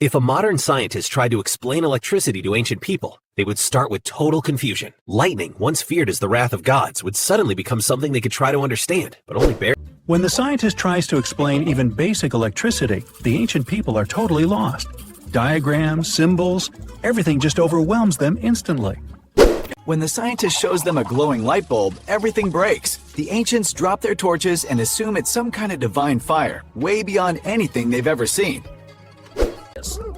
If a modern scientist tried to explain electricity to ancient people, they would start with total confusion. Lightning, once feared as the wrath of gods, would suddenly become something they could try to understand, but only barely. When the scientist tries to explain even basic electricity, the ancient people are totally lost. Diagrams, symbols, everything just overwhelms them instantly. When the scientist shows them a glowing light bulb, everything breaks. The ancients drop their torches and assume it's some kind of divine fire, way beyond anything they've ever seen.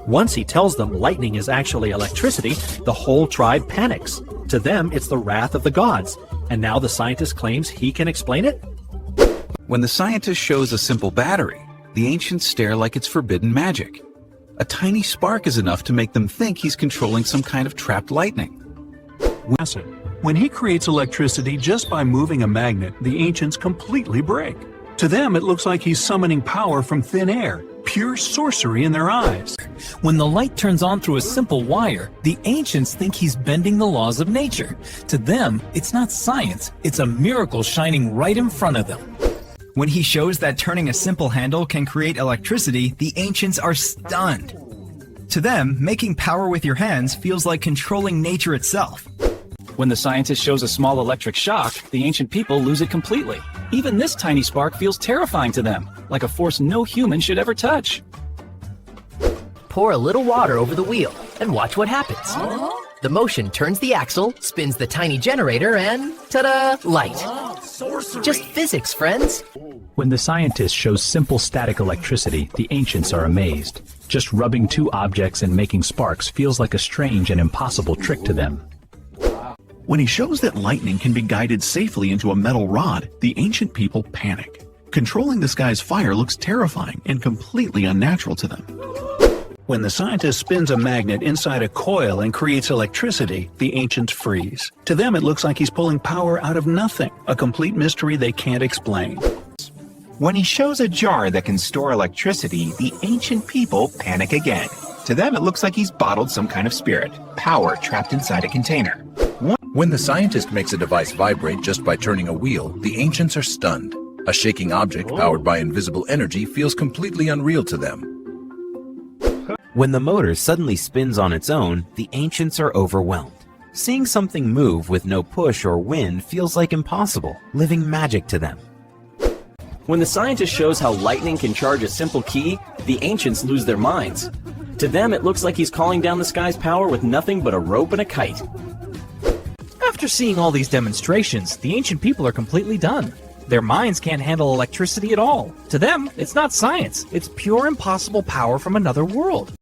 Once he tells them lightning is actually electricity, the whole tribe panics. To them, it's the wrath of the gods. And now the scientist claims he can explain it? When the scientist shows a simple battery, the ancients stare like it's forbidden magic. A tiny spark is enough to make them think he's controlling some kind of trapped lightning. When he creates electricity just by moving a magnet, the ancients completely break. To them, it looks like he's summoning power from thin air, pure sorcery in their eyes. When the light turns on through a simple wire, the ancients think he's bending the laws of nature. To them, it's not science, it's a miracle shining right in front of them. When he shows that turning a simple handle can create electricity, the ancients are stunned. To them, making power with your hands feels like controlling nature itself. When the scientist shows a small electric shock, the ancient people lose it completely. Even this tiny spark feels terrifying to them, like a force no human should ever touch. Pour a little water over the wheel and watch what happens. The motion turns the axle, spins the tiny generator, and ta-da! Light. Just physics, friends. When the scientist shows simple static electricity, the ancients are amazed. Just rubbing two objects and making sparks feels like a strange and impossible trick to them. When he shows that lightning can be guided safely into a metal rod, the ancient people panic. Controlling the sky's fire looks terrifying and completely unnatural to them. When the scientist spins a magnet inside a coil and creates electricity, the ancients freeze. To them, it looks like he's pulling power out of nothing, a complete mystery they can't explain. When he shows a jar that can store electricity, the ancient people panic again. To them, it looks like he's bottled some kind of spirit, power trapped inside a container. When the scientist makes a device vibrate just by turning a wheel, the ancients are stunned. A shaking object powered by invisible energy feels completely unreal to them. When the motor suddenly spins on its own, the ancients are overwhelmed. Seeing something move with no push or wind feels like impossible, living magic to them. When the scientist shows how lightning can charge a simple key, the ancients lose their minds. To them, it looks like he's calling down the sky's power with nothing but a rope and a kite. After seeing all these demonstrations, the ancient people are completely done. Their minds can't handle electricity at all. To them, it's not science, it's pure impossible power from another world.